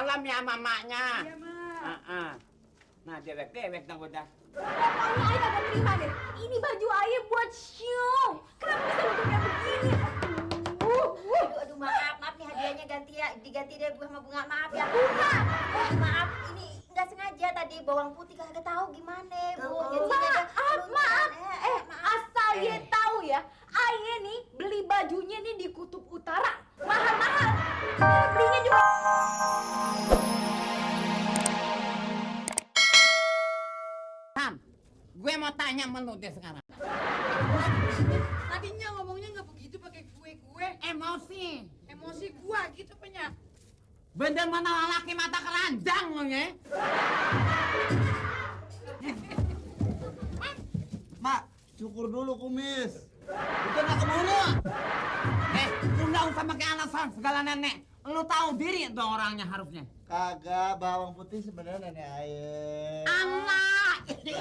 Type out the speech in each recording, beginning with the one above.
salam ya sama emaknya. Iya, Mak. Nah, dewek dong udah. Pokoknya Ayah kagak terima deh. Ini baju Ayah buat show. Kenapa bisa lu kayak begini? Aduh, maaf nih hadiahnya diganti deh sama bunga. Maaf ya. Bunga? Maaf, ini nggak sengaja tadi bawang putih kagak tahu gimana, Bu. Maaf. Asal ye tahu ya, Ayah nih beli bajunya nih di Kutub Utara. Mahal-mahal. Belinya juga. Sam, gue mau tanya sama lu deh sekarang. Tadinya ngomongnya nggak begitu pakai gue. Emosi gua gitu punya. Bener mana laki mata keranjang lu ya? Mak, cukur dulu kumis. Itu nggak keburu. Lu nggak usah pakai alasan segala nenek. Lu tahu diri dong orangnya harusnya. Kagak, bawang putih sebenarnya nenek ayah. Allah. Ini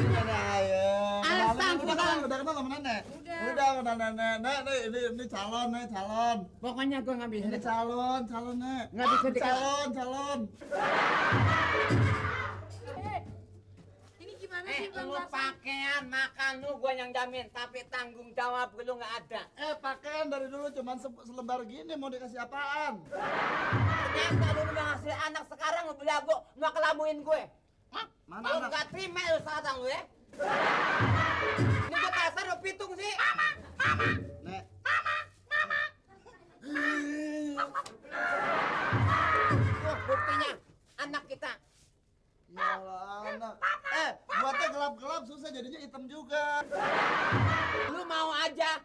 nenek ayah. Alasan Udah kenal sama nenek? Udah nenek. Ini calon. Pokoknya gue nggak bisa. Ini calon nek. Nggak bisa dikasih. Calon. Ini gimana sih Bang Lu Hasan? pakaian makan lu gue yang jamin, tapi tanggung jawab lu nggak ada. Pakaian dari dulu cuman selembar gini, mau dikasih apaan? Ternyata lu udah ngasih anak sekarang lu belagu nggak kelamuin gue. Mana Lu anak? nggak terima lu sekarang lu ya. Ini gue kasar lu pitung sih. Nek. Tuh buktinya anak kita. Ya Allah, anak. Buatnya gelap-gelap susah jadinya hitam juga. Lu mau aja.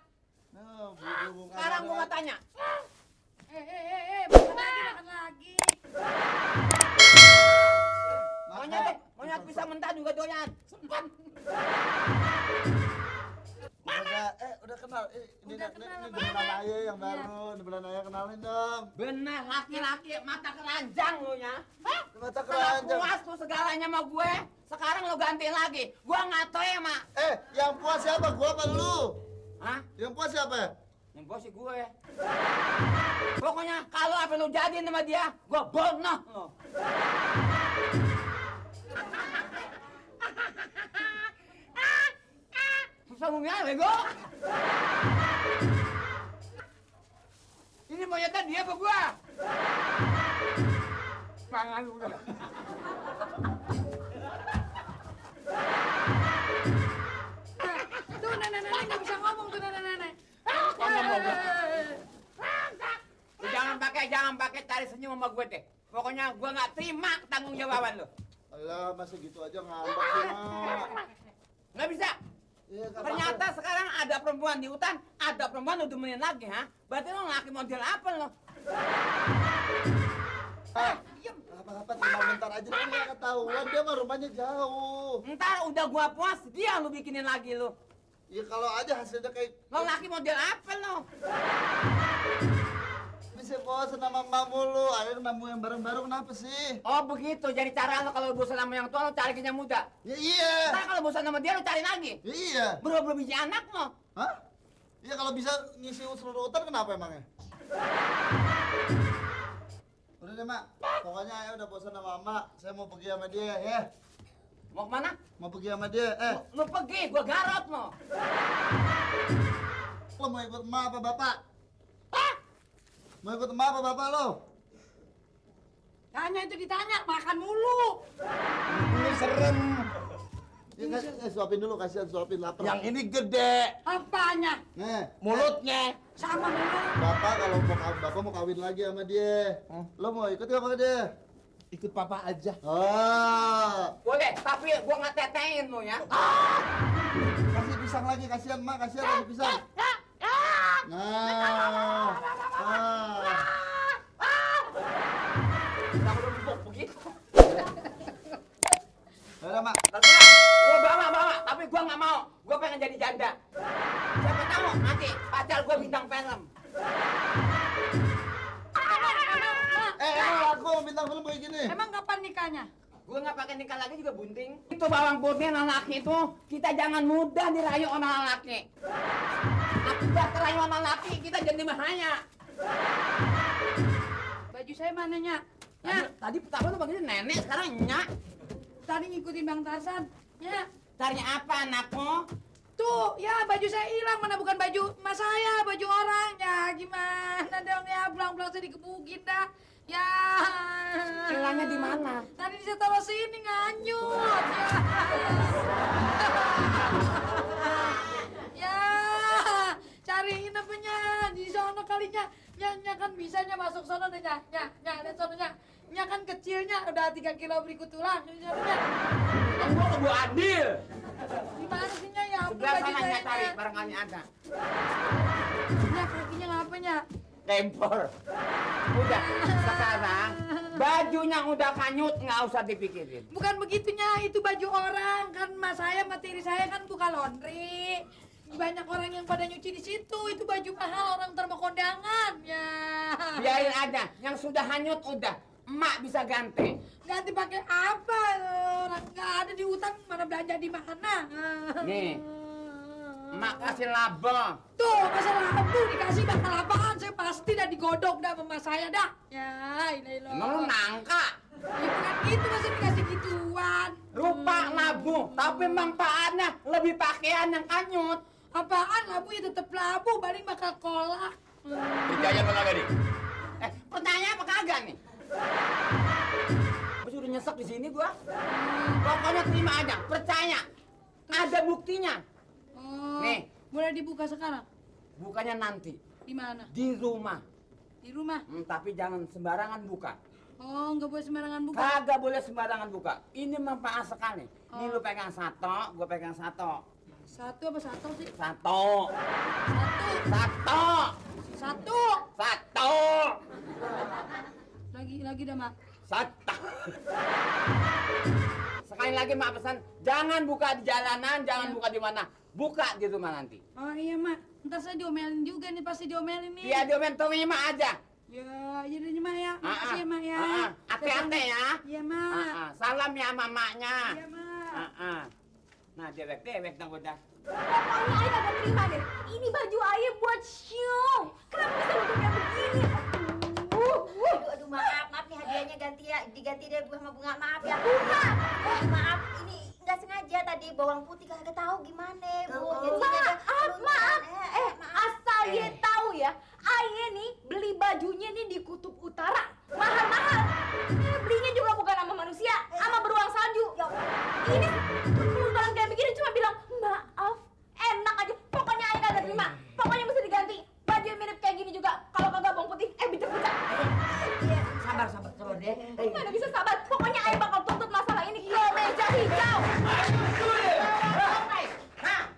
Nah, bu. Sekarang gue mau tanya. Makan lagi. Monyet bisa mentah juga doyan. Sempat. Udah kenal. Ini beneran ayah yang baru. Ini beneran ayah, kenalin dong. Bener laki-laki mata keranjang lu ya. Mata Setelah keranjang. puas tuh segalanya sama gue, sekarang lo gantiin lagi. Gue nggak tahu ya, Mak. Yang puas siapa? Gua apa lu? Hah? Yang puas siapa ya? Yang bos sih gue. Pokoknya kalau apa lu jadiin sama dia, gue bonoh lo. Susah ngomongnya, bego. Ini monyetnya dia apa gua? Pangan udah. Tuh nenek-nenek nggak bisa ngomong tuh nenek-nenek. Lu jangan pakai cari senyum sama gue deh. Pokoknya gue nggak terima tanggung jawaban lu. Alah, masa gitu aja ngambek sih, Mak. Nggak bisa. Iya, nggak Ternyata sekarang ada perempuan di hutan, ada perempuan lu demenin lagi, ha? Berarti lu laki model apa lo? Apa-apa tinggal bentar aja, dia nggak ketahuan, dia mah rumahnya jauh. Ntar udah gua puas, dia lu bikinin lagi lu. Ya kalau aja hasilnya kayak Lo laki model apa lo? bisa bosan sama emak mulu. Ayo nemu yang baru-baru kenapa sih? Oh begitu, jadi cara lo kalau bosan sama yang tua lo cari yang muda. Ya iya. Ntar kalau bosan sama dia lo cari lagi. Ya iya. Berapa biji anak lo? Hah? Iya kalau bisa ngisi seluruh hutan kenapa emangnya? Udah deh, Mak. Pokoknya Ayah udah bosan sama Mak. Saya mau pergi sama dia ya. Mau kemana? Mau pergi sama dia. Lo pergi, gua garot lo. Lo mau ikut emak apa bapak? Mau ikut emak apa bapak lo? Tanya itu ditanya, makan mulu. Ini serem. Ya, suapin dulu, kasihan suapin lapar. Yang ini gede, Apanya? mulutnya. Sama mulu. Bapak kalau bapak mau kawin lagi sama dia. Lo mau ikut gak sama dia? Ikut papa aja. Oh. Boleh, tapi gua nggak tetein lo ya. Kasih pisang lagi, kasihan Mak, kasihan kasih pisang. Nah. Udah lembut begitu. Udah, Mak. Terserah, gua bawa, tapi gua nggak mau. Gua pengen jadi janda. Siapa tahu nanti pacar gua bintang film. Aku mau bintang film kayak gini. Emang kapan nikahnya? Gue nggak pakai nikah lagi juga bunting. Itu bawang putih anak laki itu kita jangan mudah dirayu anak laki. Akibat kerayu anak laki kita jadi bahaya. Baju saya mananya? Ya, Tadi pertama lu panggilnya nenek, sekarang nyak. tadi ngikutin Bang Tarsan. Ya, Cari apa anakmu? tuh, ya baju saya hilang, mana bukan baju emas saya, baju orang. Ya, gimana dong ya, pulang-pulang saya dikebukin dah. Ya. Hilangnya di mana? Tadi saya taruh sini nganyut. Ya. Ya, cariin apanya di sono kalinya. Nya kan bisanya masuk sono deh, nya, lihat sono nya. Nya kan kecilnya udah 3 kilo berikut tulang. Nya. Gua ke Bu Adil. Di mana sih nya ya? Ampun, Sebelah baju sana saya, nyak cari, Nya. barangkali ada. Nya kakinya ngapanya? Tempor. Udah, sekarang bajunya udah kanyut, nggak usah dipikirin. Bukan begitunya, itu baju orang. Kan mas saya, materi saya kan buka laundry. Banyak orang yang pada nyuci di situ. Itu baju mahal orang terima kondangan. Ya. Biarin aja, yang sudah hanyut udah. Emak bisa ganti. Ganti pakai apa? Orang nggak ada di hutan, mana belanja di mana? Nih, emak kasih laba. Tuh, masalah lampu dikasih bakal apaan? Saya pasti dah digodok dah sama mas saya dah. Ya, ini loh. Emang lu nangka? Ya bukan gitu, masih dikasih gituan. Rupa labu, tapi manfaatnya lebih pakaian yang kanyut. Apaan labu ya tetep labu, paling bakal kolak. Percaya apa kagak nih? Pertanyaan apa kagak nih? Gua sudah nyesek di sini gua. Pokoknya terima aja, percaya. Ada buktinya. Oh, Nih. boleh dibuka sekarang? Bukannya nanti, Di mana? di rumah. Di rumah? Tapi jangan sembarangan buka. Oh, nggak boleh sembarangan buka. Kagak boleh sembarangan buka. Ini manfaat sekali. Ini Oh. lu pegang satu, gua pegang satu. Satu apa satu sih? Satu. Satu. Satu. Satu. Satu. Lagi dah, Mak. Satu. Sekali lagi mak pesan, jangan buka di jalanan, jangan buka di mana. Buka di rumah nanti. Oh iya, Mak. Ntar saya diomelin juga nih, pasti diomelin nih. Iya, diomen tongnya mak aja. Ya, iya deh, Mak ya. Makasih ya, Mak ya. Hati-hati ya. Iya, Mak. Salam ya sama maknya. Iya, Mak. Nah, dewek dong udah. Pokoknya Ayah kagak terima deh. Ini baju Ayah buat show. Kenapa bisa bentuknya begini? Aduh, maaf nih hadiahnya diganti deh Bu sama bunga, maaf ya. Bunga. Maaf, ini nggak sengaja tadi bawang putih kagak tahu gimana Bu. Maaf. Asal ye tahu ya, Ayah nih beli bajunya nih di Kutub Utara. Mahal-mahal. Belinya juga bukan sama manusia, sama beruang salju. Ini pelunturan kayak begini cuma bilang, maaf, enak aja. Pokoknya Ayah kagak terima. Pokoknya mesti diganti. Baju yang mirip kayak gini juga. Kalau kagak bawang putih, bicak-bicak. Sabar deh. Mana bisa sabar? Pokoknya Ayah bakal tuntut masalah ini ke meja hijau.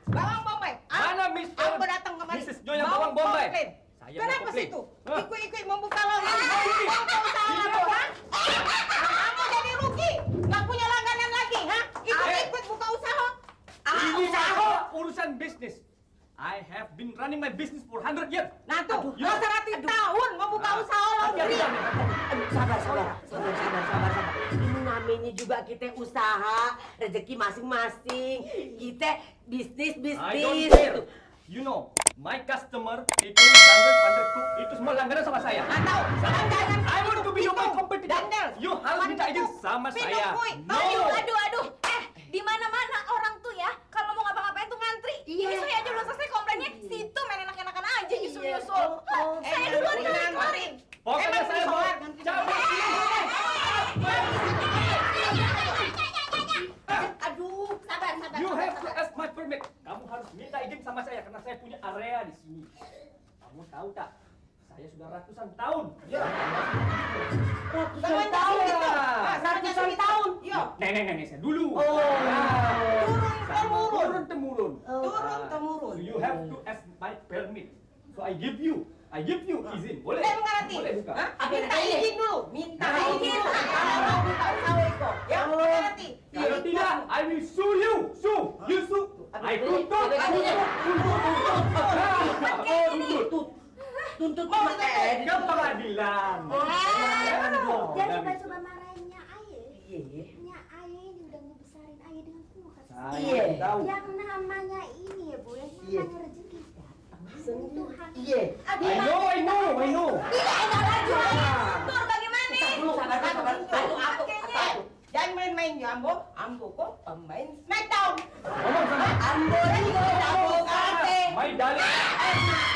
Bawang bombay. Mana Mister? Aku datang kemari. Mrs. Nyonya Bawang Bombay. Saya mau Kenapa komplain. situ? Hah? Ikut-ikut membuka lowongan. Kamu jadi rugi. Nggak punya langganan lagi, ha? Ikut-ikut buka usaha. Ini urusan bisnis. I have been running my business for 100 years. Nah tuh, Aduh, 100 tahun mau buka usaha laundry. Sabar. Ini namanya juga kita usaha, rezeki masing-masing. Kita bisnis. I don't care. You know, my customer itu Dandel, Cook itu semua langganan sama saya. Atau langganan I want to be your itu. competitor. Dandel. You harus minta izin sama saya. No. Aduh. Di mana-mana orang tuh ya, kalau mau ngapa-ngapain tuh ngantri. Ini saya aja belum selesai komplainnya, situ main enak-enakan aja nyusul-nyusul. Saya duluan kali. Pokoknya saya mau cabut. Aduh, sabar. You have to ask my permit. Kamu harus minta izin sama saya karena saya punya area di sini. Kamu tahu tak? Saya sudah ratusan tahun. Ratusan tahun. Yo. Nenek saya dulu. Turun temurun. Turun-temurun. So you have to ask my permit. So I give you izin. Boleh? Boleh mengerti? Boleh buka. Minta izin dulu. Minta izin. Kalau mau buka usaha itu. Ya, mengerti? Kalau tidak, I will sue you. You sue. I tuntut. Tuntut Ke pengadilan. Jangan coba-coba marahinnya Ayah. Nya Ayah ini udah ngebesarin Ayah dengan penuh kasih sayang. Iya. Tahu. Yang namanya ini ya Bu, yang namanya rezeki datang. Sentuhan. Iya. I know. Tidak enak lagi. Tur bagaimana? sabar. Aku. Jangan main-main ya, Ambo. Ambo kok pemain Smackdown. Ngomong sama Ambo juga jago karate. Mai Dali.